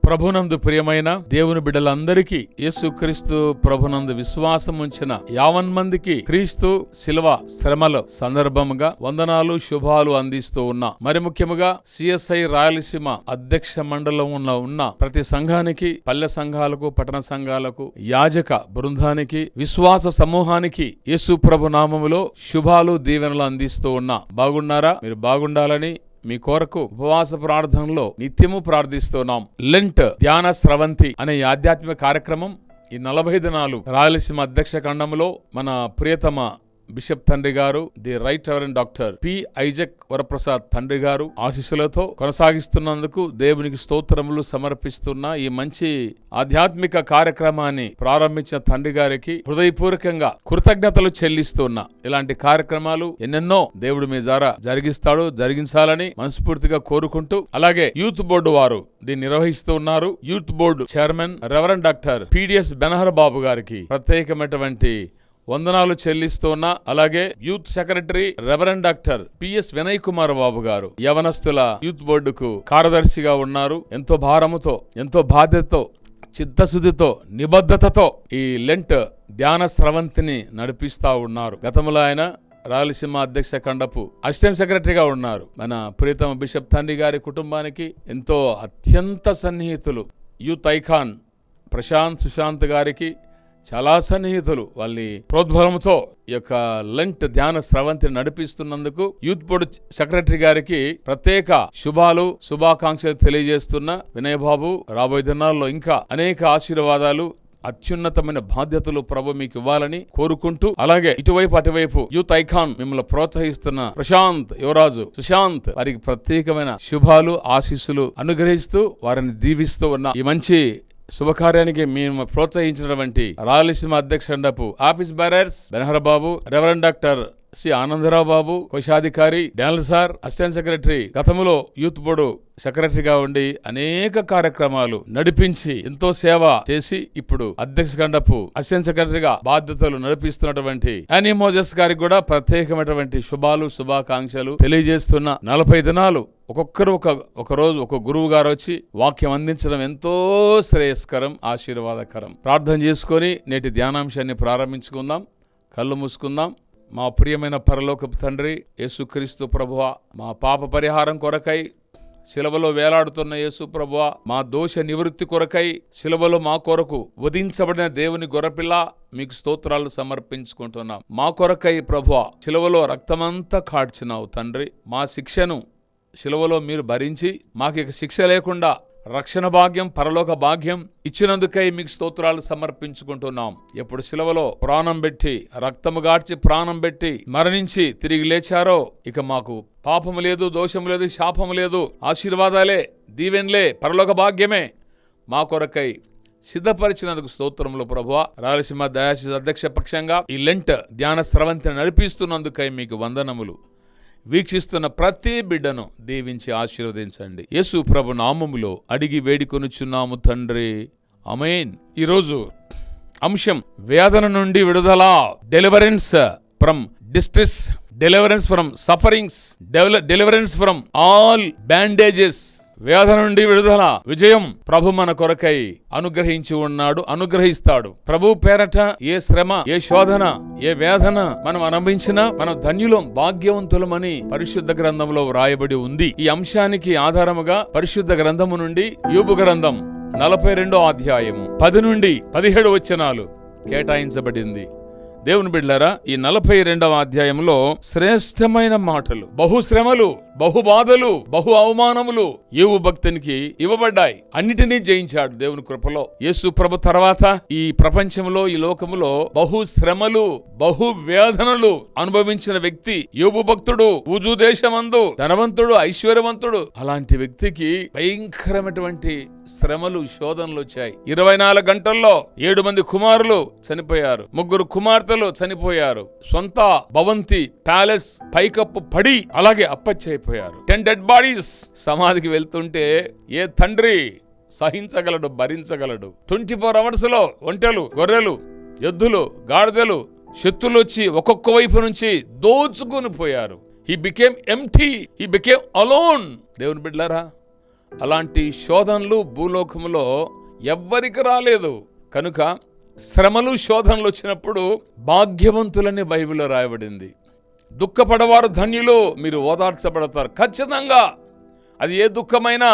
ప్రభునందు ప్రియమైన దేవుని బిడ్డలందరికీ యేసుక్రీస్తు ప్రభునందు విశ్వాసం ఉంచిన యావన్మందికి క్రీస్తు శిలువ శ్రమల సందర్భంగా వందనాలు శుభాలు అందిస్తూ ఉన్నా. మరి ముఖ్యముగా సిఎస్ఐ రాయలసీమ అధ్యక్ష మండలంలో ఉన్న ప్రతి సంఘానికి, పల్లె సంఘాలకు, పట్టణ సంఘాలకు, యాజక బృందానికి, విశ్వాస సమూహానికి యేసు ప్రభు నామములో శుభాలు దీవెనలు అందిస్తూ ఉన్నా. బాగున్నారా? మీరు బాగుండాలని మీ కొరకు ఉపవాస ప్రార్థనలో నిత్యము ప్రార్థిస్తున్నాం. లెంట్ ధ్యాన స్రవంతి అనే ఆధ్యాత్మిక కార్యక్రమం ఈ 40 దినాలు రాయలసీమ అధ్యక్ష ఖండంలో మన ప్రియతమ బిషప్ తండ్రి గారు, the right reverend doctor P Isaac Varaprasad తండ్రి గారు ఆశీస్సులతో కొనసాగిస్తున్నందుకు దేవునికి స్తోత్రములు సమర్పిస్తున్న ఈ మంచి ఆధ్యాత్మిక కార్యక్రమాన్ని ప్రారంభించిన తండ్రి గారికి హృదయపూర్వకంగా కృతజ్ఞతలు చెల్లిస్తున్నా. ఇలాంటి కార్యక్రమాలు ఎన్నెన్నో దేవుడు మీ ద్వారా జరిగించాలని మనస్ఫూర్తిగా కోరుకుంటూ, అలాగే యూత్ బోర్డు వారు దీన్ని నిర్వహిస్తూ ఉన్నారు. Youth board chairman reverend doctor PDS Benhur Babu గారికి ప్రత్యేకమైనటువంటి వందనాలు చెల్లిస్తున్నా. అలాగే youth secretary reverend doctor PS Vinay Kumar Babu garu యవనస్తుల యూత్ బోర్డుకు కార్యదర్శిగా ఉన్నారు. ఎంతో భారముతో, ఎంతో బాధ్యతతో, చిత్తశుద్ధితో, నిబద్ధతతో ఈ లెంట్ ధ్యాన స్రవంతిని నడిపిస్తా ఉన్నారు. గతంలో ఆయన రాయలసీమ అధ్యక్ష ఖండపు అసిస్టెంట్ సెక్రటరీగా ఉన్నారు. మన ప్రియతమ బిషప్ తండ్రి గారి కుటుంబానికి ఎంతో అత్యంత సన్నిహితులు. యూత్ ఐకాన్ ప్రశాంత్ సుశాంత్ గారికి చాలా సన్నిహితులు. వాళ్ళ ప్రోద్బలంతో ఈ యొక్క లెంట్ ధ్యాన స్రవంతిని నడిపిస్తున్నందుకు యూత్ బోర్డు సెక్రటరీ గారికి ప్రత్యేక శుభాకాంక్షలు తెలియజేస్తున్న వినయ్ బాబు. రాబోయే దినాల్లో ఇంకా అనేక ఆశీర్వాదాలు, అత్యున్నతమైన బాధ్యతలు ప్రభు మీకు ఇవ్వాలని కోరుకుంటూ, అలాగే ఇటువైపు అటువైపు యూత్ ఐకాన్ మిమ్మల్ని ప్రోత్సహిస్తున్న ప్రశాంత్, యువరాజు, సుశాంత్ వారికి ప్రత్యేకమైన శుభాలు, ఆశీస్సులు అనుగ్రహిస్తూ వారిని దీవిస్తూ ఉన్న ఈ మంచి శుభకార్యానికి మేము ప్రోత్సహించినటువంటి రాయలసీమ అధ్యక్ష ఖండపు ఆఫీస్ బేరర్స్ బెనహర్ బాబు, రెవరెండ్ డాక్టర్ సి ఆనందరావు బాబు, కోశాధికారి డానియల్ సార్, అసిస్టెంట్ సెక్రటరీ, గతంలో యూత్ బోర్డు సెక్రటరీగా ఉండి అనేక కార్యక్రమాలు నడిపించి ఎంతో సేవ చేసి ఇప్పుడు అధ్యక్ష ఖండపు అసిస్టెంట్ సెక్రటరీగా బాధ్యతలు నడిపిస్తున్నటువంటి యానీ మోజెస్ గారికి కూడా ప్రత్యేకమైనటువంటి శుభాకాంక్షలు తెలియజేస్తున్న 40 దినాలు ఒక్కొక్కరు ఒక రోజు ఒక గురువు గారు వచ్చి వాక్యం అందించడం ఎంతో శ్రేయస్కరం, ఆశీర్వాదకరం. ప్రార్థన చేసుకొని నేటి ధ్యానాంశాన్ని ప్రారంభించుకుందాం. కళ్ళు మూసుకుందాం. మా ప్రియమైన పరలోకపు తండ్రి యేసుక్రీస్తు ప్రభువా, మా పాప పరిహారం కొరకై శిలువలో వేలాడుతున్న యేసు ప్రభువా, మా దోష నివృత్తి కొరకై శిలువలో మా కొరకు వధించబడిన దేవుని గొర్రెపిల్ల మీకు స్తోత్రాలు సమర్పించుకుంటున్నాం. మా కొరకై ప్రభువా శిలువలో రక్తమంతా కాడ్చినావు తండ్రి. మా శిక్షను శిలువలో మీరు భరించి మాకు ఇక శిక్ష లేకుండా రక్షణ భాగ్యం, పరలోక భాగ్యం ఇచ్చినందుకై మీకు స్తోత్రాలు సమర్పించుకుంటున్నాం. ఎప్పుడు శిలువలో ప్రాణం పెట్టి, రక్తము గాడ్చి ప్రాణం పెట్టి మరణించి తిరిగి లేచారో ఇక మాకు పాపము లేదు, దోషము లేదు, శాపము లేదు, ఆశీర్వాదాలే, దీవెన్లే, పరలోక భాగ్యమే మా కొరకై సిద్ధపరిచినందుకు స్తోత్రములు ప్రభువా. రాయలసీమ దయాశీస్ అధ్యక్ష పక్షంగా ఈ లెంట్ ధ్యాన స్రవంతిని నడిపిస్తున్నందుకై మీకు వందనములు. వీక్షిస్తున్న ప్రతి బిడ్డను దీవించి ఆశీర్వదించండి. యేసు ప్రభు నామములో అడిగి వేడుకొనుచున్నాము తండ్రి, ఆమేన్. ఈరోజు అంశం వేదన నుండి విడుదల, deliverance from distress, deliverance from sufferings, deliverance from all bandages. వేదన నుండి విడుదల, విజయం ప్రభు మన కొరకై అనుగ్రహించి ఉన్నాడు, అనుగ్రహిస్తాడు. ప్రభు పేరట ఏ శ్రమ, ఏ శోధన, ఏ వేదన మనం అనుభవించినా మనం ధన్యులం, భాగ్యవంతులమని పరిశుద్ధ గ్రంథంలో వ్రాయబడి ఉంది. ఈ అంశానికి ఆధారముగా పరిశుద్ధ గ్రంథము నుండి యోబు గ్రంథం 42వ అధ్యాయము 10 నుండి 17 వచనాలు కేటాయించబడింది. దేవుని బిడ్డలారా, ఈ 42వ అధ్యాయంలో శ్రేష్టమైన మాటలు, బహు శ్రమలు, బహు బాధలు, బహు అవమానములు యోబు భక్తునికి ఇవ్వబడ్డాయి. అన్నిటినీ జయించాడు దేవుని కృపలో. యేసు ప్రభు తర్వాత ఈ ప్రపంచంలో, ఈ లోకములో బహు శ్రమలు, బహు వేదనలు అనుభవించిన వ్యక్తి యోబు భక్తుడు. ఊజు దేశమందు ధనవంతుడు, ఐశ్వర్యవంతుడు. అలాంటి వ్యక్తికి భయంకరమైనటువంటి శ్రమలు, శోధనలు వచ్చాయి. 24 గంటల్లో 7 మంది కుమారులు చనిపోయారు, 3 కుమార్తెలు చనిపోయారు. సొంత భవంతి, ప్యాలెస్ పైకప్పు పడి అలాగే అప్పచ్చైపోయారు. 10 డెడ్ బాడీస్. సమాధికి వెళ్తుంటే ఏ తండ్రి సహించగలడు, భరించగలడు? 24 అవర్స్ లో ఒంటెలు, గొర్రెలు, ఎద్దులు, గాడిదలు, శత్రులు వచ్చి ఒక్కొక్క వైపు నుంచి దోచుకొని పోయారు. He became empty. He became alone. దేవుని బిడ్డలారా, అలాంటి శోధనలు భూలోకములో ఎవ్వరికి రాలేదు. కనుక శ్రమలు శోధనలు వచ్చినప్పుడు భాగ్యవంతులని బైబిల్లో రాయబడింది. దుఃఖపడవారు ధన్యులు, మీరు ఓదార్చబడతారు. ఖచ్చితంగా అది ఏ దుఃఖమైనా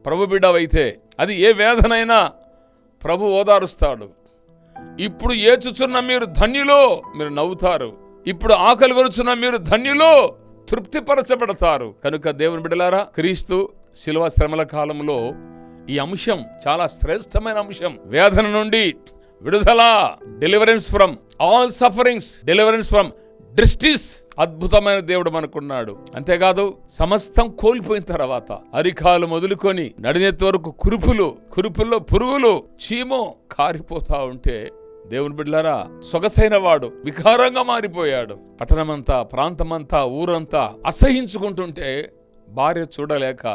ప్రభు బిడ్డవైతే, అది ఏ వేదనైనా ప్రభు ఓదారుస్తాడు. ఇప్పుడు ఏచుచున్న మీరు ధన్యులు, మీరు నవ్వుతారు. ఇప్పుడు ఆకలి కొనుచున్న మీరు ధన్యులు, తృప్తిపరచబడతారు. కనుక దేవుని బిడ్డలారా, క్రీస్తు శిలువ శ్రమల కాలంలో ఈ అంశం చాలా శ్రేష్టమైన అంశం. వేదన నుండి విడుదల, deliverance from all sufferings, deliverance from distress. అద్భుతమైన దేవుడు మనకున్నాడు. అంతేకాదు సమస్తం కోల్పోయిన తర్వాత అరికాలు మొదలుకొని నడినెత్తి వరకు కురుపుల్లో పురుగులు, చీమో కారిపోతా ఉంటే దేవుని బిడ్డలారా, సొగసైన వాడు వికారంగా మారిపోయాడు. పట్టణమంతా, ప్రాంతమంతా, ఊరంతా అసహించుకుంటుంటే భార్య చూడలేక,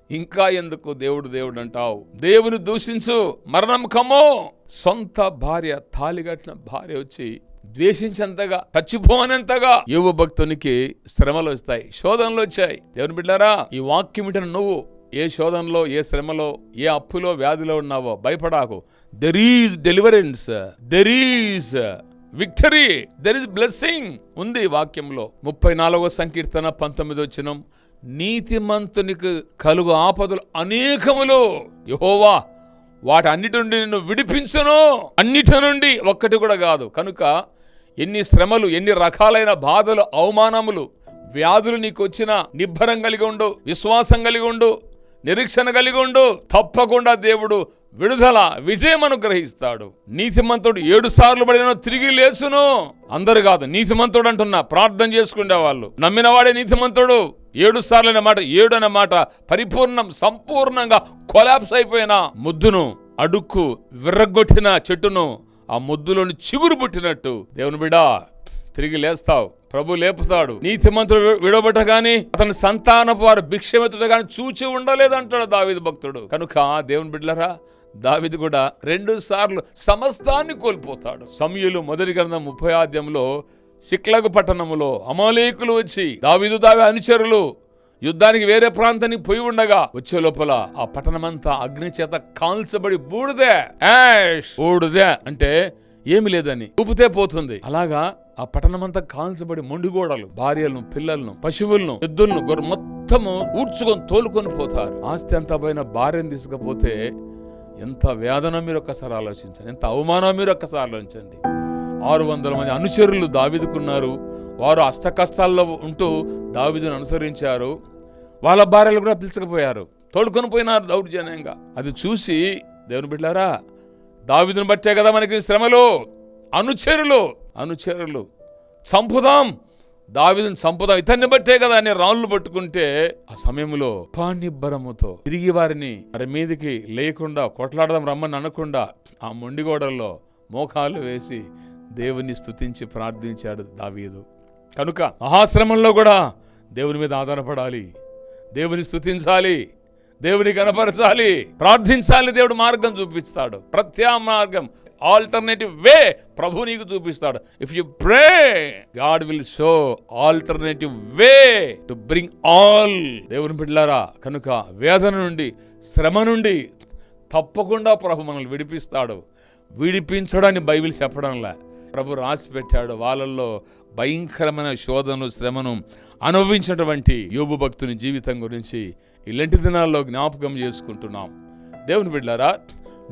ఇంకా ఎందుకు దేవుడు దేవుడు అంటావు, దేవుని దూషించు, మరణం కమ్మో. సొంత భార్య, తాళిగట్టిన భార్య వచ్చి ద్వేషించేంతగా, చచ్చిపోనంతగా యోబు భక్తునికి శ్రమలు వస్తాయి, శోధనలు వచ్చాయి. దేవుని బిడ్డారా, ఈ వాక్యం వింటున్న నువ్వు ఏ శోధనలో, ఏ శ్రమలో, ఏ అప్పులో, వ్యాధిలో ఉన్నావో భయపడాకు. There is deliverance, there is victory, there is blessing ఉంది వాక్యంలో. 34వ సంకీర్తన 19వ వచనం, నీతిమంతునికి కలుగు ఆపదలు అనేకములు, యెహోవా వాటి అన్నిటి నుండి నిన్ను విడిపించును. అన్నిటి నుండి, ఒక్కటి కూడా కాదు. కనుక ఎన్ని శ్రమలు, ఎన్ని రకాలైన బాధలు, అవమానములు, వ్యాధులు నీకు వచ్చినా నిబ్బరం కలిగి ఉండు, విశ్వాసం కలిగి ఉండు, నిరీక్షణ కలిగి ఉండు. తప్పకుండా దేవుడు విడుదల, విజయం అనుగ్రహిస్తాడు. నీతిమంతుడు 7 సార్లు పడిన తిరిగి లేచును. అందరు కాదు, నీతిమంతుడు అంటున్నా, ప్రార్థన చేసుకునే వాళ్ళు. నమ్మిన వాడే నీతిమంతుడు. 7 సార్లు అనే మాట, 7 అనే మాట పరిపూర్ణం, సంపూర్ణంగా కొలాప్స్ అయిపోయిన ముద్దును, అడుక్కు విర్రగొట్టిన చెట్టును ఆ ముద్దులోని చిగురు పుట్టినట్టు దేవుని బిడ్డ తిరిగి లేస్తావు. ప్రభు లేపుతాడు. నీతిమంతుడు విడబట్ట గాని అతని సంతానపు వారు భిక్షమెత్తుట గాని చూచి ఉండలేదంటాడు దావీదు భక్తుడు. కనుక దేవుని బిడ్డలారా, దావీదు కూడా 2 సార్లు సమస్తాన్ని కోల్పోతాడు. సమూయేలు మొదటి గ్రంథం 30వ అధ్యాయంలో సిక్లగు పట్టణములో అమాలేకులు వచ్చి దావీదు అనుచరులు యుద్ధానికి వేరే ప్రాంతానికి పోయి ఉండగా వచ్చే లోపల ఆ పట్టణమంతా అగ్ని చేత కాల్చబడి బూడిదే అంటే ఏమి లేదని, ఊపితే పోతుంది. అలాగా ఆ పట్టణమంతా కాల్చబడి మొండిగోడలు, భార్యలను, పిల్లలను, పశువులను, ఎద్దులను, మొత్తము ఊడ్చుకొని తోలుకొని పోతారు. ఆస్తి అంతా పోయిన భార్యను తీసుకపోతే ఎంత వేదన మీరు ఒక్కసారి ఆలోచించండి, ఎంత అవమానం మీరు ఒక్కసారి ఆలోచించండి. 600 మంది అనుచరులు దావీదుకున్నారు. వారు అష్ట కష్టాల్లో ఉంటూ దావీదును అనుసరించారు. వాళ్ళ భార్యలు కూడా పిలుచకపోయారు, తోడుకొని పోయినారు దౌర్జన్యంగా. అది చూసి దేవుని బిడ్డారా, దావీదును బట్టే కదా మనకి శ్రమలు. అనుచరులు చంపుదాం, దావీదును చంపుదాం, ఇతన్ని బట్టే కదా అని రాళ్ళు పట్టుకుంటే ఆ సమయంలో పానిబ్బరముతో తిరిగి వారి మీదకి లేకుండా కొట్లాడదాం రమ్మని అనకుండా ఆ మొండిగోడల్లో మోకాలు వేసి దేవుని స్తుతించి ప్రార్థించాడు దావీదు. కనుక మహాశ్రమంలో కూడా దేవుని మీద ఆధారపడాలి, దేవుని స్తుతించాలి, దేవుని కనపరచాలి, ప్రార్థించాలి. దేవుడు మార్గం చూపిస్తాడు, ప్రత్యామ్నార్గం, ఆల్టర్నేటివ్ వే ప్రభు నీకు చూపిస్తాడు. If you pray, God will show alternative way to bring all. దేవుని బిడ్డలారా, కనుక వేదన నుండి, శ్రమ నుండి తప్పకుండా ప్రభు మనల్ని విడిపిస్తాడు. విడిపించడాన్ని బైబిల్ చెప్పడంలా, ప్రభు రాసి పెట్టాడు. వాళ్ళల్లో భయంకరమైన శోధనలు, శ్రమను అనుభవించినటువంటి యోబు భక్తుని జీవితం గురించి ఇలాంటి దినాల్లో జ్ఞాపకం చేసుకుంటున్నాం. దేవుని బిడ్డలారా,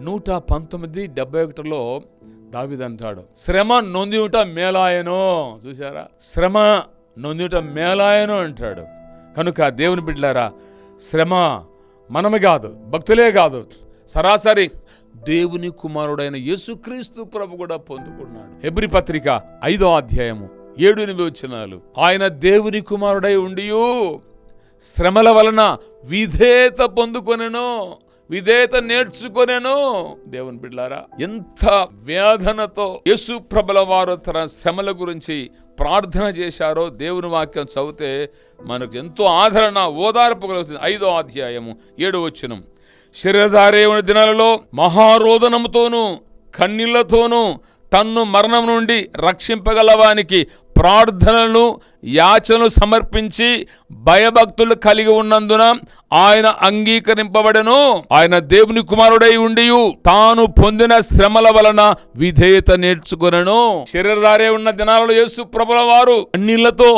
119:71లో దావీదు అంటాడు, శ్రమ నొందియుట మేలాయనో. చూసారా, శ్రమ నొందియుట మేలాయనో అంటాడు. కనుక దేవుని బిడ్డలారా, శ్రమ మనమే కాదు, భక్తులే కాదు, సరాసరి దేవుని కుమారుడైన యేసుక్రీస్తు ప్రభు కూడా పొందుకున్నాడు. హెబ్రీ పత్రిక 5వ అధ్యాయము 7-8 వచనాలు, ఆయన దేవుని కుమారుడై ఉండియు శ్రమల వలన విధేయత పొందుకొనెను, విధేయత నేర్చుకొనెను. దేవుని బిడ్డలారా, ఎంత వేదనతో యేసు ప్రభుల వారు తన శ్రమల గురించి ప్రార్థన చేశారో దేవుని వాక్యం చదివితే మనకు ఎంతో ఆదరణ, ఓదార్పు కలుగుతుంది. 5వ అధ్యాయము 7వ వచనం, శరీరధారే ఉన్న దినాలలో మహారోదనముతోనూ కన్నీళ్లతోనూ తన్ను మరణం నుండి రక్షింపగలవానికి ప్రార్థనలు యాచనలు సమర్పించి భయభక్తులు కలిగి ఉన్నందున ఆయన అంగీకరింపబడెను. ఆయన దేవుని కుమారుడై ఉండి తాను పొందిన శ్రమల వలన విధేయత నేర్చుకొనెను. శరీరధారే ఉన్న దినాలలో యేసు ప్రభుల వారు కన్నీళ్లతో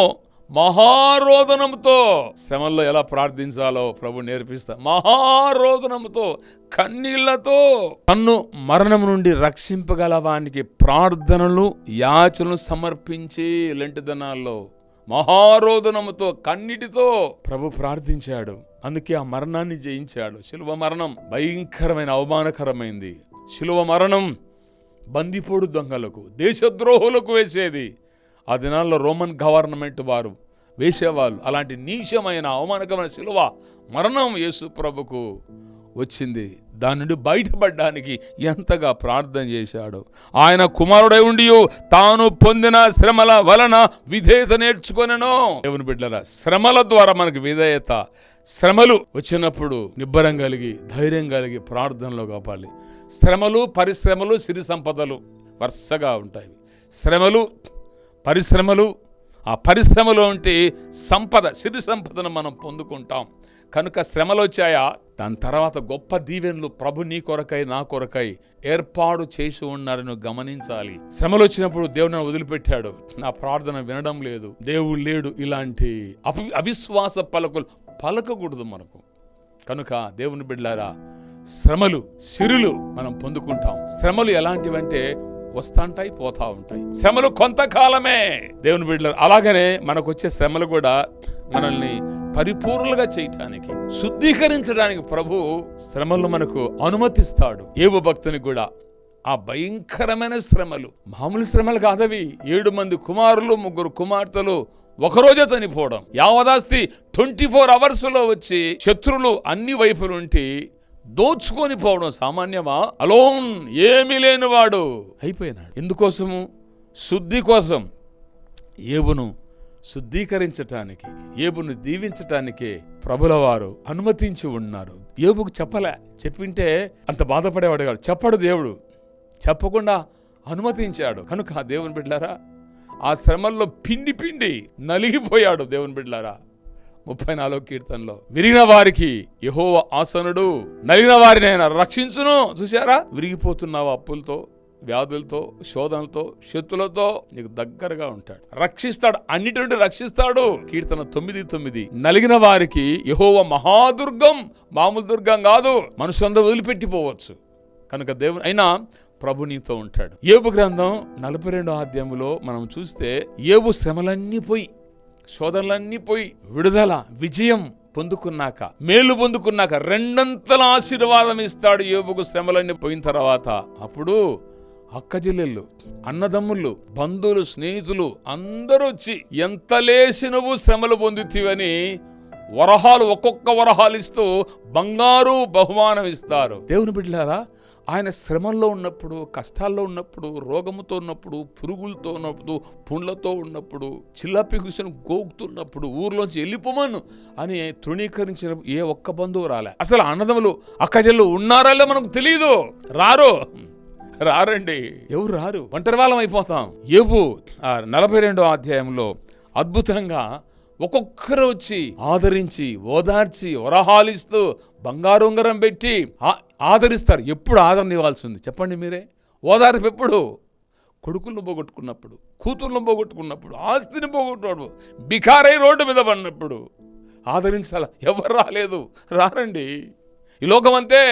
మహారోదనంతో శ్రమల్లో ఎలా ప్రార్థించాలో ప్రభు నేర్పిస్తా. మహారోదనంతో కన్నీళ్లతో తన్ను మరణం నుండి రక్షింపగలవానికి ప్రార్థనలు యాచనలు సమర్పించి లెంటి దినాల్లో మహారోదనముతో కన్నీటితో ప్రభు ప్రార్థించాడు. అందుకే ఆ మరణాన్ని జయించాడు. శిలువ మరణం భయంకరమైన అవమానకరమైంది. శిలువ మరణం బందిపోడు దొంగలకు దేశద్రోహులకు వేసేది. ఆ దినాల్లో రోమన్ గవర్నమెంట్ వారు వేసేవాళ్ళు. అలాంటి నీచమైన అవమానకరమైన శిలువ మరణం యేసు ప్రభుకు వచ్చింది. దాని నుండి బయటపడడానికి ఎంతగా ప్రార్థన చేశాడు. ఆయన కుమారుడై ఉండి తాను పొందిన శ్రమల వలన విధేయత నేర్చుకొనెను. దేవుని బిడ్డలారా, శ్రమల ద్వారా మనకు విధేయత. శ్రమలు వచ్చినప్పుడు నిబ్బరం కలిగి ధైర్యం కలిగి ప్రార్థనలో కాపాలి. శ్రమలు పరిశ్రమలు సిరి సంపదలు వరుసగా ఉంటాయి. శ్రమలు పరిశ్రమలు, ఆ పరిశ్రమలో ఉంటే సంపద సిరి సంపదను మనం పొందుకుంటాం. కనుక శ్రమలు వచ్చాయా, దాని తర్వాత గొప్ప దీవెనలు ప్రభు నీ కొరకై నా కొరకై ఏర్పాటు చేసి ఉన్నారని గమనించాలి. శ్రమలు వచ్చినప్పుడు దేవుని వదిలిపెట్టాడు, నా ప్రార్థన వినడం లేదు, దేవుడు లేడు, ఇలాంటి అవిశ్వాస పలుకులు పలకకూడదు మనకు. కనుక దేవుని బిడ్డలారా, శ్రమలు సిరులు మనం పొందుకుంటాం. శ్రమలు ఎలాంటివంటే వస్తాంటాయి పోతా ఉంటాయి. శ్రమలు కొంతకాలమే దేవుని బిడ్డలారా. అలాగనే మనకు వచ్చే శ్రమలు కూడా మనల్ని పరిపూర్ణంగా చేయటానికి శుద్ధీకరించడానికి ప్రభు శ్రమలను మనకు అనుమతిస్తాడు. యోబు భక్తుని కూడా ఆ భయంకరమైన శ్రమలు మామూలు శ్రమలు కాదవి. 7 మంది కుమారులు 3 కుమార్తెలు ఒకరోజే చనిపోవడం, యావదాస్తి 24 అవర్స్లో వచ్చి శత్రులు అన్ని వైపులుంటి దోచుకొని పోవడం సామాన్యమా? అలోన్ ఏమీ లేనివాడు అయిపోయినాడు. ఎందుకోసము? శుద్ధి కోసం. యోబును శుద్ధీకరించటానికి, యోబును దీవించటానికే ప్రభుల వారు అనుమతించి ఉన్నారు. యోబుకు చెప్పింటే అంత బాధపడేవాడు కాదు. చెప్పడు దేవుడు, చెప్పకుండా అనుమతించాడు. కనుక దేవుని బిడ్డలారా, ఆ శ్రమల్లో పిండి నలిగిపోయాడు. దేవుని బిడ్డలారా, 34వ కీర్తనలో విరిగిన వారికి యెహోవా ఆసనుడు, నలిగిన వారిని ఆయన రక్షించును. చూశారా, విరిగిపోతున్నావు అప్పులతో, వ్యాధులతో, శోధనలతో, శత్రులతో నీకు దగ్గరగా ఉంటాడు, రక్షిస్తాడు, అన్నిటి నుండి రక్షిస్తాడు. కీర్తన 9:9 నలిగిన వారికి యెహోవా మహాదుర్గం, మామూలు దుర్గం కాదు, మనుషులందరూ వదిలిపెట్టిపోవచ్చు. కనుక దేవుని అయినా ప్రభు నీతో ఉంటాడు. యోబు గ్రంథం 42వ అధ్యాయంలో మనం చూస్తే యోబు శ్రమలన్నీ పోయి, శోధనలన్నీ పోయి, విడుదల విజయం పొందుకున్నాక, మేలు పొందుకున్నాక 2 ఆశీర్వాదం ఇస్తాడు యోబుకు. శ్రమలన్నీ పోయిన తర్వాత అప్పుడు అక్కచెల్లెళ్ళు, అన్నదమ్ముళ్ళు, బంధువులు, స్నేహితులు అందరూ వచ్చి ఎంత లేసి నువ్వు శ్రమలు పొందుతీవని వరహాలు, ఒక్కొక్క వరహాలు ఇస్తూ బంగారు బహుమానం ఇస్తారు. దేవుని బిడ్డలారా, ఆయన శ్రమల్లో ఉన్నప్పుడు, కష్టాల్లో ఉన్నప్పుడు, రోగముతో ఉన్నప్పుడు, పురుగులతో ఉన్నప్పుడు, పుండ్లతో ఉన్నప్పుడు, చిల్లపి కూర్చొని గోగుతున్నప్పుడు, ఊర్లోంచి వెళ్ళిపోమను అని తృణీకరించిన ఏ ఒక్క బంధువు రాలే. అసలు అన్నదమ్ములు అక్కచెల్లు ఉన్నారో మనకు తెలియదు, రారండి, ఎవరు రారు, ఒంటరి వాళ్ళం అయిపోతాం. యోబు 42వ అధ్యాయంలో అద్భుతంగా ఒక్కొక్కరు వచ్చి ఆదరించి, ఓదార్చి, వరహాలిస్తూ, బంగారు ఉంగరం పెట్టి ఆదరిస్తారు. ఎప్పుడు ఆదరణ ఇవ్వాల్సి ఉంది చెప్పండి మీరే? ఓదార్పు ఎప్పుడు? కొడుకులను పోగొట్టుకున్నప్పుడు, కూతుర్లను పోగొట్టుకున్నప్పుడు, ఆస్తిని పోగొట్టుకున్నప్పుడు, బికారై రోడ్డు మీద పడినప్పుడు ఆదరించాల. ఎవరు రాలేదు, రారండి. ఈ లోకం అంతే.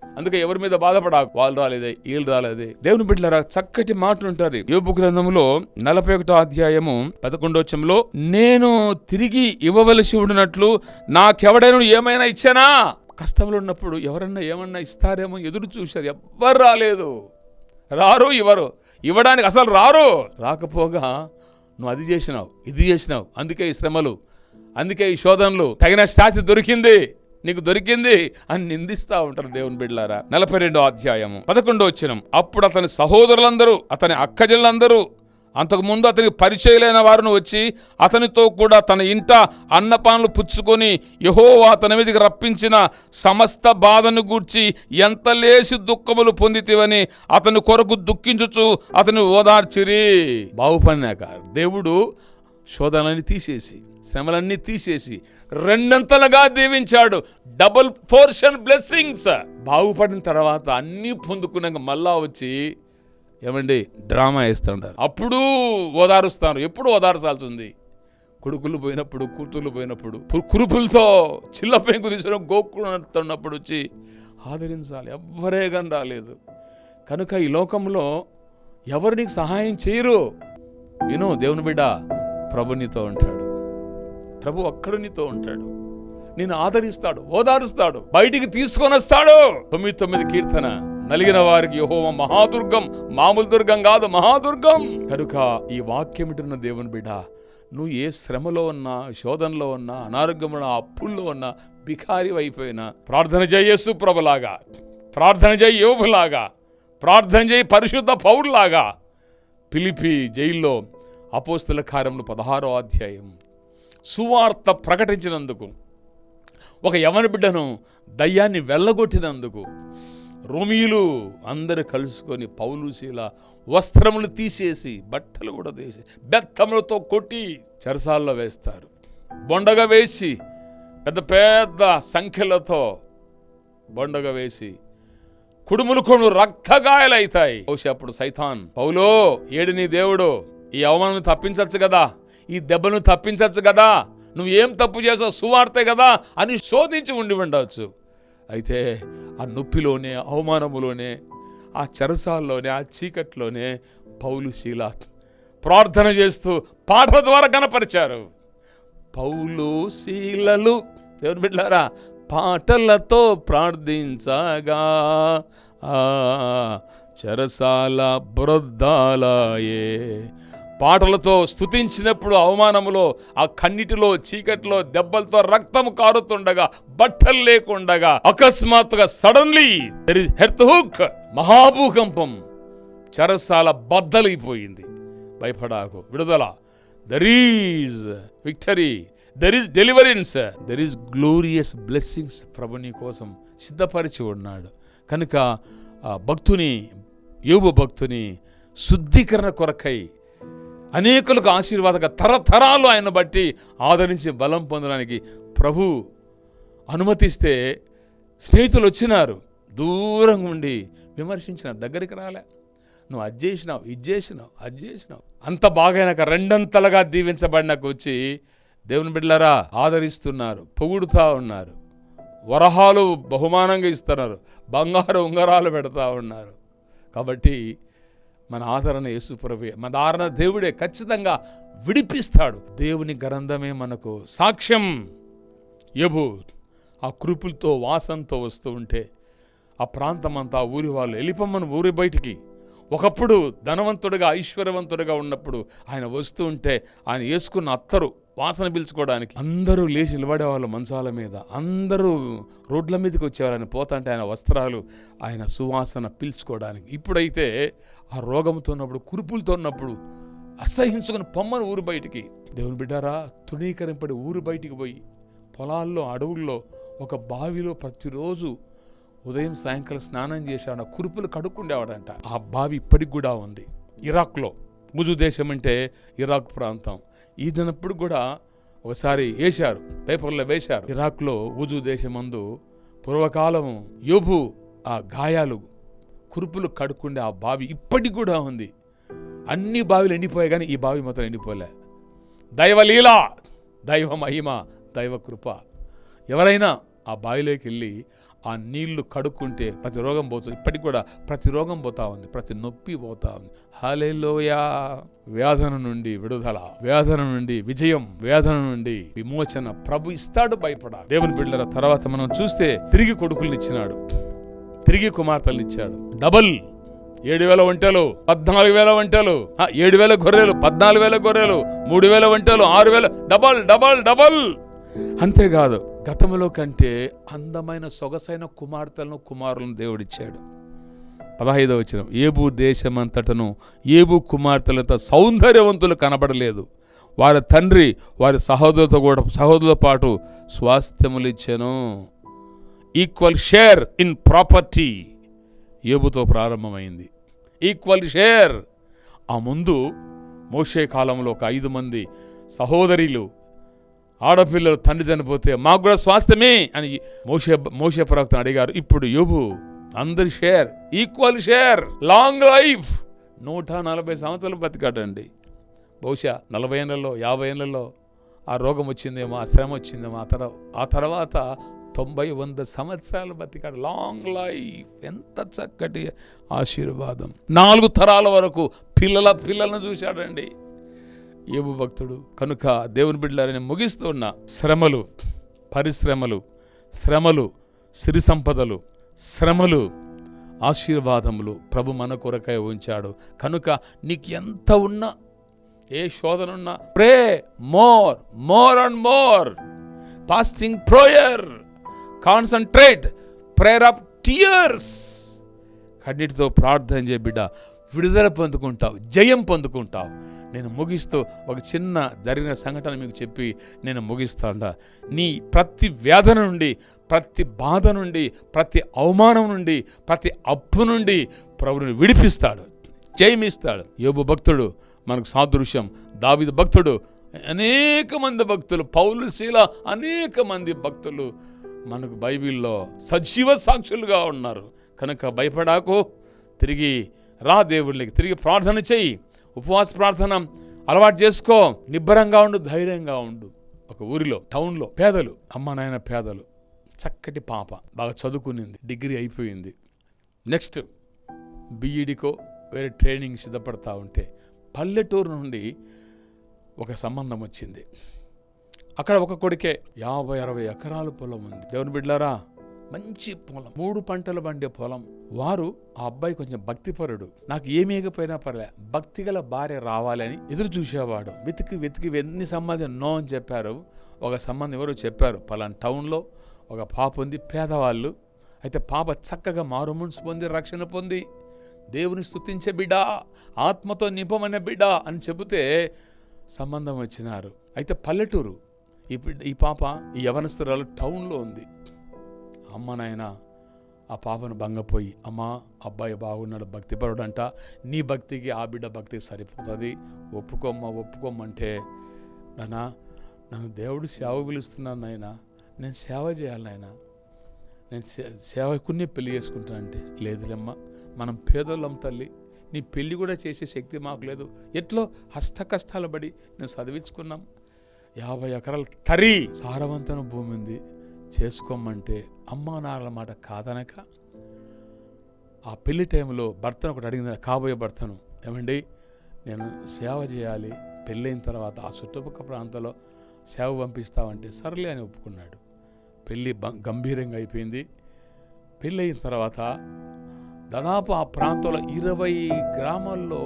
అందుకే ఎవరి మీద బాధపడాలి, వాళ్ళు రాలేదే, వీళ్ళు రాలేదే. దేవుని బిడ్డలారా, చక్కటి మాటలు ఉంటారు. యోబు గ్రంథంలో 41వ అధ్యాయము 11వ వచనంలో, నేను తిరిగి ఇవ్వవలసి ఉండినట్లు నాకెవడైనా ఏమైనా ఇచ్చానా? కష్టంలో ఉన్నప్పుడు ఎవరన్నా ఏమన్నా ఇస్తారేమో ఎదురు చూశారు, ఎవ్వరు రాలేదు, రారు, ఇవ్వడానికి అసలు రారు. రాకపోగా నువ్వు అది చేసినావు, ఇది చేసినావు, అందుకే ఈ శ్రమలు, అందుకే ఈ శోధనలు, తగిన శాస్తి దొరికింది, నీకు దొరికింది అని నిందిస్తా ఉంటారు. దేవుని బిడ్డలారా, 42వ అధ్యాయము 11వ వచనం, అప్పుడు అతని సహోదరులందరూ, అతని అక్కజనులందరూ అంతకుముందు అతనికి పరిచయలైన వారిని వచ్చి అతనితో కూడా తన ఇంట అన్నపానలు పుచ్చుకొని యెహోవా అతని మీదకి రప్పించిన సమస్త బాధను గూర్చి ఎంత లేసి దుఃఖములు పొందితివని అతని కొరకు దుఃఖించుచు అతని ఓదార్చిరి. బాగుపడినాక దేవుడు శోధనలన్నీ తీసేసి, శ్రమలన్నీ తీసేసి రెండంతలుగా దీవించాడు. Double portion blessings. బాగుపడిన తర్వాత అన్నీ పొందుకున్నాక మళ్ళా వచ్చి ఏమండి డ్రామా వేస్తుంటారు. అప్పుడు ఓదారుస్తారు. ఎప్పుడు ఓదార్చాల్సి ఉంది? కొడుకులు పోయినప్పుడు, కూతుళ్ళు పోయినప్పుడు, కురుపులతో చిల్ల పెంకు తీసుకుని గోక్కున్నప్పుడు వచ్చి ఆదరించాలి. ఎవ్వరే కానీ రాలేదు కనుక ఈ లోకంలో ఎవరు నీకు సహాయం చేయరు. విను దేవుని బిడ్డ, ప్రభు నీతో ఉంటాడు. ప్రభు ఒక్కడు నీతో ఉంటాడు. నిన్ను ఆదరిస్తాడు, ఓదారుస్తాడు, బయటికి తీసుకొని వస్తాడు. 99 కీర్తన, నలిగిన వారికి యెహోవా మహాదుర్గం. మామూలు దుర్గం కాదు, మహాదుర్గం. కనుక ఈ వాక్యం వింటున్న దేవుని బిడ్డ, నువ్వు ఏ శ్రమలో ఉన్నా, శోధనలో ఉన్నా, అనారోగ్యంలో, అప్పుల్లో ఉన్నా, బికారి అయిపోయినా ప్రార్థన చేయి. యేసు ప్రభులాగా ప్రార్థన చేయి, యోబులాగా ప్రార్థన చేయి, పరిశుద్ధ పౌరులాగా. ఫిలిప్పీ జైల్లో అపోస్తల కార్యములు 16వ అధ్యాయం సువార్త ప్రకటించినందుకు, ఒక యవన బిడ్డను దయ్యాన్ని వెళ్ళగొట్టినందుకు రోమీయులు అందరూ కలుసుకొని పౌలు శీల వస్త్రములు తీసేసి, బట్టలు కూడా తీసి బెత్తములతో కొట్టి చెరసాల్లో వేస్తారు. బొండగా వేసి, పెద్ద పెద్ద సంఖ్యలతో బొండగా వేసి కుడుములు రక్తగాయాలవుతాయి. బహుశా అప్పుడు సైతాన్, పౌలో ఏడు నీ దేవుడు, ఈ అవమానం తప్పించచ్చు కదా, ఈ దెబ్బను తప్పించచ్చు కదా, నువ్వు ఏం తప్పు చేసావు, సువార్తే కదా అని శోధించి ఉండి ఉండవచ్చు. అయితే ఆ నొప్పిలోనే, అవమానములోనే, ఆ చెరసాల్లోనే, ఆ చీకట్లోనే పౌలు శీల ప్రార్థన చేస్తూ పాటల ద్వారా కనపరిచారు. పౌలు శీలలు దేవుని బిడ్డలారా పాటలతో ప్రార్థించగా చెరసాల బృద్దాలయే. పాటలతో స్తుతించినప్పుడు అవమానములో, ఆ కన్నిటిలో, చీకటిలో, దెబ్బలతో రక్తము కారుతుండగా, బట్టలు లేకుండగా అకస్మాత్తుగా సడన్లీ దెర్ ఇస్ ఎర్త్‌క్వేక్, మహాభూకంపం, చెరసాల బద్దలైపోయింది. భయపడాకు, విడుదల. There is victory, there is deliverance, there is glorious blessings. ప్రభు నీ కోసం సిద్ధపరిచి ఉన్నాడు. కనుక భక్తుని, యోబు భక్తుని శుద్ధీకరణ కొరకై అనేకులకు ఆశీర్వాదక తరతరాలు ఆయన బట్టి ఆదరించి బలం పొందడానికి ప్రభు అనుమతిస్తే స్నేహితులు వచ్చినారు, దూరంగా ఉండి విమర్శించిన, దగ్గరికి రాలే. నువ్వు అది చేసినావు, ఇది చేసినావు, అది చేసినావు. అంత బాగైనాక రెండంతలుగా దీవించబడినాక వచ్చి దేవుని బిడ్డలారా ఆదరిస్తున్నారు, పొగుడుతూ ఉన్నారు, వరహాలు బహుమానంగా ఇస్తున్నారు, బంగారు ఉంగరాలు పెడతా ఉన్నారు. కాబట్టి మన ఆదరణ యేసు ప్రభువే, మన ఆదరణ దేవుడే ఖచ్చితంగా విడిపిస్తాడు. దేవుని గ్రంథమే మనకు సాక్ష్యం. యోబు ఆ కృపులతో, వాసనతో వస్తూ ఉంటే ఆ ప్రాంతమంతా, ఊరి వాళ్ళు వెళ్ళిపోమ్మను ఊరి బయటికి. ఒకప్పుడు ధనవంతుడిగా, ఐశ్వర్యవంతుడిగా ఉన్నప్పుడు ఆయన వస్తూ ఉంటే ఆయన వేసుకున్న అత్తరు వాసన పీల్చుకోవడానికి అందరూ లేచి నిలబడేవాళ్ళు మంచాల మీద, అందరూ రోడ్ల మీదకి వచ్చేవారు. ఆయన పోతుంటే ఆయన వస్త్రాలు, ఆయన సువాసన పీల్చుకోవడానికి. ఇప్పుడైతే ఆ రోగంతో ఉన్నప్పుడు, కురుపులతో ఉన్నప్పుడు అసహించుకుని పొమ్మను ఊరు బయటికి. దేవుని బిడ్డారా, తృణీకరింపడి ఊరు బయటికి పోయి పొలాల్లో, అడవుల్లో ఒక బావిలో ప్రతిరోజు ఉదయం సాయంకాలం స్నానం చేశాడు. ఆ కురుపులు కడుక్కుండేవాడంట. ఆ బావి ఇప్పటికి కూడా ఉంది ఇరాక్లో. ఉజు దేశం అంటే ఇరాక్ ప్రాంతం. ఈదనప్పుడు కూడా ఒకసారి వేశారు, పేపర్లో వేశారు. ఇరాక్లో ఉజు దేశమందు పూర్వకాలం యోబు ఆ గాయాలు, కురుపులు కడుక్కుండే ఆ బావి ఇప్పటికి కూడా ఉంది. అన్ని బావిలు ఎండిపోయాయి కానీ ఈ బావి మొత్తం ఎండిపోలే. దైవలీల, దైవ మహిమ, దైవ కృప. ఎవరైనా ఆ బావిలోకి వెళ్ళి ఆ నీళ్లు కడుక్కుంటే ప్రతి రోగం పోతుంది. ఇప్పటికి కూడా ప్రతి రోగం పోతా ఉంది, ప్రతి నొప్పి పోతా ఉంది. హల్లెలూయా. వేదన నుండి విడుదల, వేదన నుండి విజయం, వేదన నుండి విమోచన ప్రభు ఇస్తాడు. భయపడాలి. దేవుని బిడ్డల తర్వాత మనం చూస్తే తిరిగి కొడుకుల్ని ఇచ్చినాడు, తిరిగి కుమార్తెలు ఇచ్చాడు. డబల్ 7,000 ఒంటెలు, 14,000 ఒంటెలు, 7,000 గొర్రెలు, 14,000 గొర్రెలు, 3,000 ఒంటెలు, 6,000. Double double double. అంతేకాదు, గతంలో కంటే అందమైన సొగసైన కుమార్తెలను, కుమారులను దేవుడిచ్చాడు. 15వ వచనం, ఏబు దేశమంతటను ఏబు కుమార్తెలతో సౌందర్యవంతులు కనబడలేదు. వారి తండ్రి వారి సహోదరులతో పాటు స్వాస్థ్యములిచ్చెను. ఈక్వల్ షేర్ ఇన్ ప్రాపర్టీ ఏబుతో ప్రారంభమైంది. Equal share. ఆ ముందు మోషే కాలంలో ఒక 5 మంది సహోదరులు ఆడపిల్లలు తండ్రి చనిపోతే మాకు కూడా స్వాస్థ్యమే అని మోషే ప్రవక్తను అడిగారు. ఇప్పుడు యోబు అందరి share, equal share, long life. 140 సంవత్సరాలు బతికాడండి. బహుశా 40 ఏళ్లలో 50 ఏళ్లలో ఆ రోగం వచ్చిందేమో, ఆ శ్రమ వచ్చిందేమో. ఆ తర్వాత 90-100 సంవత్సరాలు బతికాడు. Long life. ఎంత చక్కటి ఆశీర్వాదం. 4 తరాల వరకు పిల్లలను చూశాడండి యోబు భక్తుడు. కనుక దేవుని బిడ్డలారని ముగిస్తూ ఉన్న శ్రమలు, పరిశ్రమలు, శ్రమలు, సిరి సంపదలు, శ్రమలు, ఆశీర్వాదములు ప్రభు మన కొరకై ఉంచాడు. కనుక నీకు ఎంత ఉన్నా, ఏ శోధన ఉన్నా, pray more and more. Fasting, prayer, concentrate, prayer of tears. కన్నిటితో ప్రార్థన చేయ బిడ్డ, విడుదల పొందుకుంటావు, జయం పొందుకుంటావు. నేను ముగిస్తూ ఒక చిన్న జరిగిన సంఘటన మీకు చెప్పి నేను ముగిస్తాడా. నీ ప్రతి వేదన నుండి, ప్రతి బాధ నుండి, ప్రతి అవమానం నుండి, ప్రతి అప్పు నుండి ప్రభువుని విడిపిస్తాడు, జయమిస్తాడు. యోబు భక్తుడు మనకు సాదృశ్యం. దావీదు భక్తుడు, అనేక మంది భక్తులు, పౌలు, శీల, అనేక మంది భక్తులు మనకు బైబిల్లో సజీవ సాక్షులుగా ఉన్నారు. కనుక భయపడాకు, తిరిగి రా దేవుళ్ళకి, తిరిగి ప్రార్థన చెయ్యి. ఉపవాస ప్రార్థన అలవాటు చేసుకో. నిబ్బరంగా ఉండు, ధైర్యంగా ఉండు. ఒక ఊరిలో, టౌన్లో పేదలు, అమ్మ నాయన పేదలు, చక్కటి పాప, బాగా చదువుకునింది, డిగ్రీ అయిపోయింది, నెక్స్ట్ బీఈడీకో వేరే ట్రైనింగ్ సిద్ధపడతా ఉంటే పల్లెటూరు నుండి ఒక సంబంధం వచ్చింది. అక్కడ ఒక కొడుకే 50-60 ఎకరాల పొలం ఉంది. దేవుని బిడ్డలారా, మంచి పొలం, 3 పంటలు పండే పొలం. వారు, ఆ అబ్బాయి కొంచెం భక్తిపరుడు. నాకు ఏమేకపోయినా పర్లే, భక్తిగల భార్య రావాలని ఎదురు చూసేవాడు. వెతికి ఎన్ని సంబంధం నో అని చెప్పారు. ఒక సంబంధం ఎవరో చెప్పారు, పలానా టౌన్లో ఒక పాప ఉంది, పేదవాళ్ళు. అయితే పాప చక్కగా మారుమనసు పొంది, రక్షణ పొంది, దేవుని స్తుతించే బిడ్డ, ఆత్మతో నింపమనే బిడ్డ అని చెబితే సంబంధం వచ్చినారు. అయితే పల్లెటూరు. ఈ పాప, ఈ యవనస్తురాలు టౌన్లో ఉంది. అమ్మ నాయన ఆ పాపను భంగపోయి, అమ్మా అబ్బాయి బాగున్నాడు, భక్తిపరుడంట, నీ భక్తికి ఆ బిడ్డ భక్తికి సరిపోతుంది, ఒప్పుకోమ్మంటే, నన్ను దేవుడు సేవ పిలుస్తున్నాను నాయన, నేను సేవ చేయాలి నాయన, నేను సేవకుని పెళ్లి చేసుకుంటానంటే, లేదులేమ్మా మనం పేదోళ్ళం తల్లి, నీ పెళ్లి కూడా చేసే శక్తి మాకు లేదు, ఎట్లో హస్తకష్టాలు పడి నేను చదివించుకున్నాం, 50 ఎకరాలు తరి సారవంతమైన భూమి ఉంది, చేసుకోమంటే అమ్మా నాన్నల మాట కాదనక ఆ పెళ్లి టైంలో భర్తను ఒకటి అడిగింది, కాబోయే భర్తను, ఏమండి నేను సేవ చేయాలి, పెళ్ళైన తర్వాత ఆ చుట్టుపక్కల ప్రాంతంలో సేవ పంపిస్తామంటే సర్లే అని ఒప్పుకున్నాడు. పెళ్ళి గంభీరంగా అయిపోయింది. పెళ్ళి అయిన తర్వాత దాదాపు ఆ ప్రాంతంలో 20 గ్రామాల్లో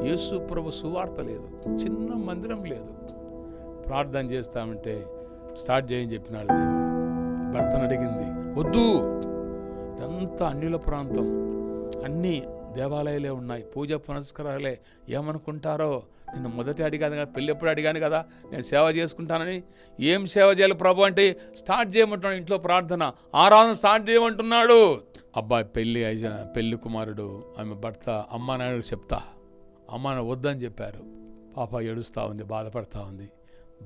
యేసు ప్రభు సువార్త లేదు, చిన్న మందిరం లేదు. ప్రార్థన చేస్తామంటే స్టార్ట్ చేయని చెప్పినాడు దేవుడు. భర్తను అడిగింది, వద్దు, ఇదంతా అన్యుల ప్రాంతం, అన్నీ దేవాలయాలే ఉన్నాయి, పూజ పునస్కారాలే, ఏమనుకుంటారో, నేను మొదటి అడిగాను కదా, పెళ్ళి ఎప్పుడు అడిగాను కదా, నేను సేవ చేసుకుంటానని. ఏం సేవ చేయాలి ప్రభు అంటే స్టార్ట్ చేయమంటున్నాడు, ఇంట్లో ప్రార్థన ఆరాధన స్టార్ట్ చేయమంటున్నాడు. అబ్బాయి పెళ్లి కుమారుడు, ఆమె భర్త అమ్మా నాయుడు చెప్తా, అమ్మ వద్దని చెప్పారు. పాప ఏడుస్తూ ఉంది, బాధపడతా ఉంది.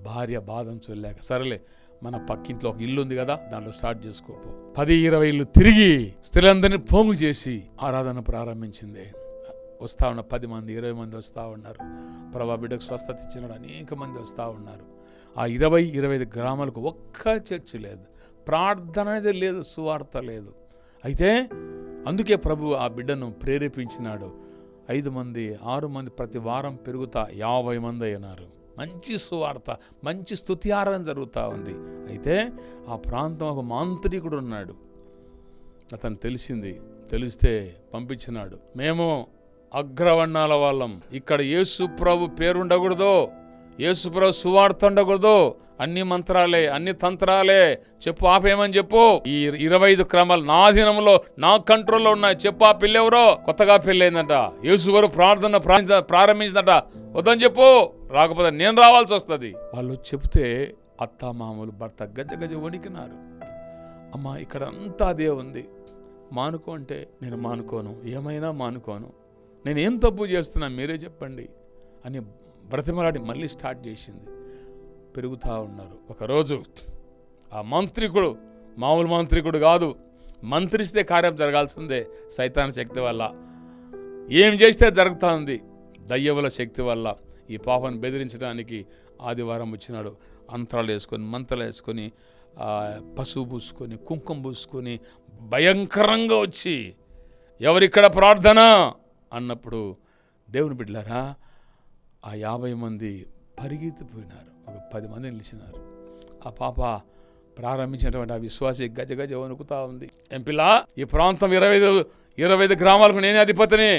భార్య బాధను చూడలేక, సరేలే మన పక్కింట్లో ఒక ఇల్లు ఉంది కదా, దాంట్లో స్టార్ట్ చేసుకోపో. 10-20 ఇల్లు తిరిగి స్త్రీలందరినీ పోగు చేసి ఆరాధన ప్రారంభించింది. వస్తూ ఉన్న 10 మంది 20 మంది వస్తూ ఉన్నారు. ప్రభా బిడ్డకు స్వస్థత ఇచ్చినాడు, అనేక మంది వస్తూ ఉన్నారు. ఆ 20-25 గ్రామాలకు ఒక్క చర్చి లేదు, ప్రార్థన అనేది లేదు, సువార్త లేదు. అయితే అందుకే ప్రభు ఆ బిడ్డను ప్రేరేపించినాడు. 5 మంది 6 మంది ప్రతి వారం పెరుగుతా 50 మంది అయినారు. మంచి సువార్త, మంచి స్తుతి ఆరాధన జరుగుతూ ఉంది. అయితే ఆ ప్రాంతం ఒక మాంత్రికుడు ఉన్నాడు. అతను తెలిస్తే పంపించినాడు, మేము అగ్రవర్ణాల వాళ్ళం, ఇక్కడ యేసు ప్రభు పేరుండకూడదు, యేసుప్రభు సువార్త ఉండకూడదు, అన్ని మంత్రాలే, అన్ని తంత్రాలే, చెప్పు ఆపేయమని చెప్పు. ఈ 25 క్రమాలు నా అధీనంలో, నా కంట్రోల్లో ఉన్నాయి, చెప్పు. ఆ పెళ్ళెవరో కొత్తగా పెళ్ళయిందంట, యేసువారు ప్రార్థన ప్రారంభించిందట, వద్దని చెప్పు, రాకపోతే నేను రావాల్సి వస్తుంది. వాళ్ళు చెప్తే అత్తామామలు భర్త గజ గజ వణికినారు. అమ్మా ఇక్కడ అంతా అదే ఉంది, మానుకో అంటే నేను మానుకోను, ఏమైనా మానుకోను, నేనేం తప్పు చేస్తున్నా మీరే చెప్పండి అని బ్రతిమలాడి మళ్ళీ స్టార్ట్ చేసింది. పెరుగుతూ ఉన్నారు. ఒకరోజు ఆ మంత్రికుడు మామూలు మంత్రికుడు కాదు, మంత్రిస్తే కార్యం జరగాల్సిందే. సైతాన్ శక్తి వల్ల ఏం చేస్తే జరుగుతూ ఉంది. దయ్యముల శక్తి వల్ల ఈ పాపను బెదిరించడానికి ఆదివారం వచ్చినాడు. అంతరాలు వేసుకొని, మంత్రాలు వేసుకొని, పసుపు పూసుకొని, కుంకుమ పూసుకొని భయంకరంగా వచ్చి ఎవరిక్కడ ప్రార్థన అన్నప్పుడు దేవుని బిడ్డలారా ఆ 50 మంది పరిగెత్తిపోయినారు. ఒక 10 మంది నిలిచినారు. ఆ పాప ప్రారంభించినటువంటి ఆ విశ్వాసి గజ గజ వణుకుతా ఉంది. ఎంపిలా ఈ ప్రాంతం 25 గ్రామాలకు నేనే అధిపతిని,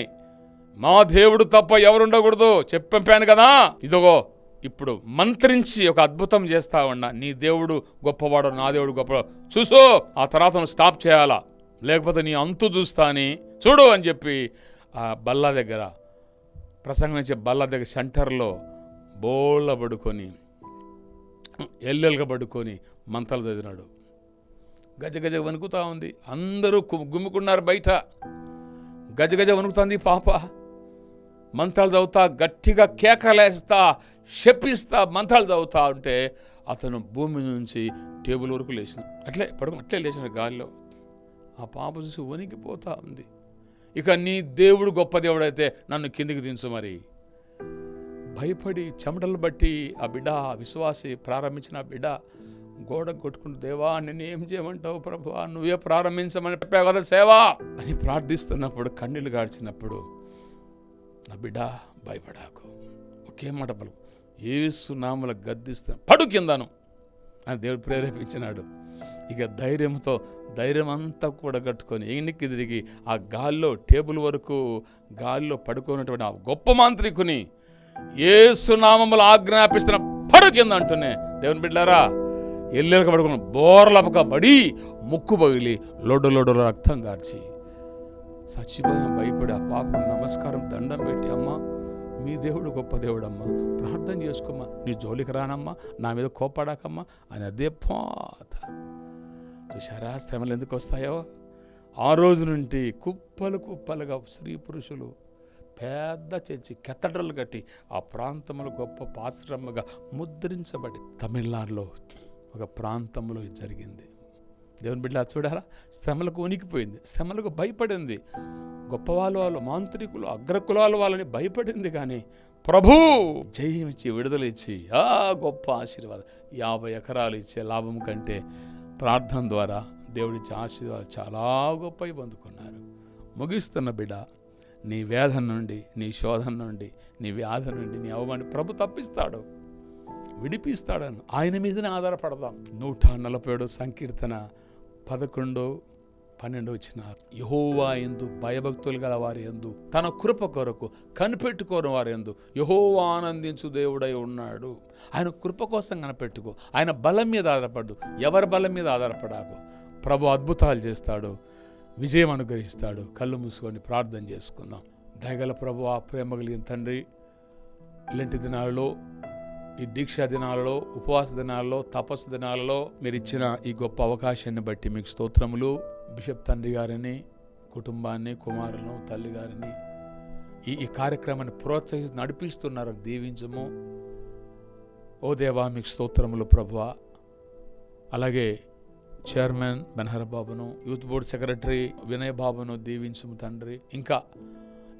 మా దేవుడు తప్ప ఎవరుండకూడదు చెప్పంపాను కదా, ఇదిగో ఇప్పుడు మంత్రించి ఒక అద్భుతం చేస్తా ఉన్నా, నీ దేవుడు గొప్పవాడు, నా దేవుడు గొప్పవాడు, చూసు, ఆ తర్వాత నువ్వు స్టాప్ చేయాలా, లేకపోతే నీ అంతు చూస్తా అని చూడు అని చెప్పి ఆ బల్ల దగ్గర ప్రసంగించే బల్ల దగ్గర సెంటర్లో బోళ్ళ పడుకొని ఎల్లెలుగా పడుకొని మంత్రాలు చదివినాడు. గజ గజ వణుకుతా ఉంది. అందరూ గుమ్ముకున్నారు బయట. గజ గజ వణుకుతుంది పాప. మంత్రాలు చదువుతా, గట్టిగా కేకలేస్తా, శపిస్తా మంత్రాలు చదువుతా ఉంటే అతను భూమి నుంచి టేబుల్ వరకు లేచిన, అట్లే లేచిన గాలిలో. ఆ పాప చూసి వణికిపోతా ఉంది. ఇక నీ దేవుడు గొప్ప దేవుడు అయితే నన్ను కిందికి దించు. మరి భయపడి చెమటలు బట్టి ఆ బిడ్డ, విశ్వాసి ప్రారంభించిన బిడ్డ గోడ కొట్టుకుంటూ, దేవా నిన్ను ఏం చేయమంటావు ప్రభువా, నువ్వే ప్రారంభించమని చెప్పావు కదా సేవా అని ప్రార్థిస్తున్నప్పుడు, కన్నీళ్ళు గాడ్చినప్పుడు, నా బిడ్డ భయపడాకు, ఒకే మాట పలుకు, యేసు నామమున గద్దిస్తున్నా, పడు కిందను అని దేవుడు ప్రేరేపించినాడు. ఇక ధైర్యం అంతా కూడా కట్టుకొని ఎన్నికి తిరిగి ఆ గాల్లో టేబుల్ వరకు గాల్లో పడుకున్నటువంటి ఆ గొప్ప మాంత్రికుని యేసు నామములో ఆజ్ఞాపిస్తున్న, పడు కింద అంటూనే దేవుని బిడ్డలారా ఎల్లెలక పడుకున్న బోర్లపక బడి ముక్కు పగిలి లోడు రక్తం గార్చి చచ్చిపోయిన భయపడి ఆ పాపకు నమస్కారం దండం పెట్టి, అమ్మా మీ దేవుడు గొప్ప దేవుడమ్మా, ప్రార్థన చేసుకోమ్మా, నీ జోలికి రానమ్మా, నా మీద కోపడాకమ్మా అని అదే పాత. చూశారా శ్రమలు ఎందుకు వస్తాయో? ఆ రోజు నుండి కుప్పలుగా స్త్రీ పురుషులు పెద్ద చర్చి కెథడ్రల్ కట్టి ఆ ప్రాంతంలో గొప్ప పాశ్రమగా ముద్రించబడి తమిళనాడులో ఒక ప్రాంతంలో జరిగింది. దేవుని బిడ్డ చూడాలా, శ్రమలకు వణికిపోయింది, శ్రమలకు భయపడింది. గొప్పవాళ్ళు మాంత్రికులు అగ్రకులాల వాళ్ళని భయపడింది, కానీ ప్రభు జయం ఇచ్చి విడుదల ఇచ్చి ఆ గొప్ప ఆశీర్వాదం 50 ఎకరాలు ఇచ్చే లాభం కంటే ప్రార్థన ద్వారా దేవుడిచ్చే ఆశీర్వాదం చాలా గొప్పవి పొందుకున్నారు. ముగిస్తున్న బిడ్డ, నీ వేదన నుండి, నీ శోధన నుండి, నీ వ్యాధి నుండి, నీ అవమానం ప్రభు తప్పిస్తాడు, విడిపిస్తాడని ఆయన మీదనే ఆధారపడదాం. 147 సంకీర్తన 11-12 వచ్చిన, యెహోవా యందు భయభక్తులు గల వారి యందు తన కృప కొరకు కనిపెట్టుకోని వారి యందు యెహోవా ఆనందించు దేవుడై ఉన్నాడు. ఆయన కృప కోసం కనిపెట్టుకో, ఆయన బలం మీద ఆధారపడ్డు, ఎవరి బలం మీద ఆధారపడాకు. ప్రభు అద్భుతాలు చేస్తాడు, విజయం అనుగ్రహిస్తాడు. కళ్ళు మూసుకొని ప్రార్థన చేసుకుందాం. దయగల ప్రభు, ఆ ప్రేమ కలిగిన తండ్రి, ఇలాంటి దినాలలో, ఈ దీక్షా దినాలలో, ఉపవాస దినాలలో, తపస్సు దినాలలో మీరు ఇచ్చిన ఈ గొప్ప అవకాశాన్ని బట్టి మీకు స్తోత్రములు. బిషప్ తండ్రి గారిని, కుటుంబాన్ని, కుమారులను, తల్లి గారిని ఈ కార్యక్రమాన్ని ప్రోత్సహిస్తూ నడిపిస్తున్నారు, దీవించము. ఓ దేవా మీకు స్తోత్రములు ప్రభువా. అలాగే చైర్మన్ బెనహర్ బాబును, యూత్ బోర్డు సెక్రటరీ వినయ్ బాబును దీవించము తండ్రి. ఇంకా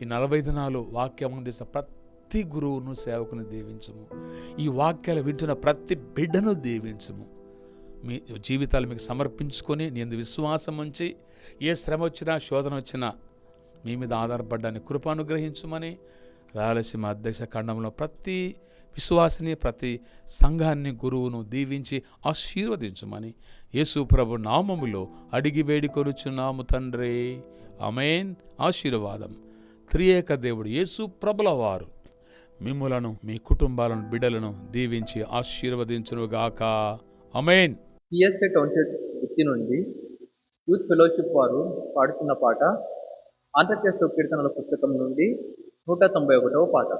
ఈ 40 దినాలు వాక్యం అందిస్తున్న ప్రతి గురువును, సేవకుని దీవించము. ఈ వాక్యాలు వింటున్న ప్రతి బిడ్డను దీవించము. మీ జీవితాలు మీకు సమర్పించుకొని నేను విశ్వాసం ఉంచి ఏ శ్రమ వచ్చినా, శోధన వచ్చినా మీ మీద ఆధారపడ్డాన్ని కృప అనుగ్రహించమని రాయలసీమ అధ్యక్ష ఖండంలో ప్రతి విశ్వాసిని, ప్రతి సంఘాన్ని, గురువును దీవించి ఆశీర్వదించమని యేసు ప్రభు నామములో అడిగి వేడుకొనుచున్నాము తండ్రి, ఆమేన్. ఆశీర్వాదం త్రియేక దేవుడు యేసు ప్రభుల వారు మిమ్ములను, మీ కుటుంబాలను, బిడ్డలను దీవించి ఆశీర్వదించునుగాక. ఆమేన్. సిఎస్ఏ టౌన్షిప్ వృత్తి నుండి యూత్ ఫెలోషిప్ వారు పాడుతున్న పాట ఆంధ్రప్రదేశ్ కీర్తనల పుస్తకం నుండి 191వ పాట.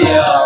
Yeah.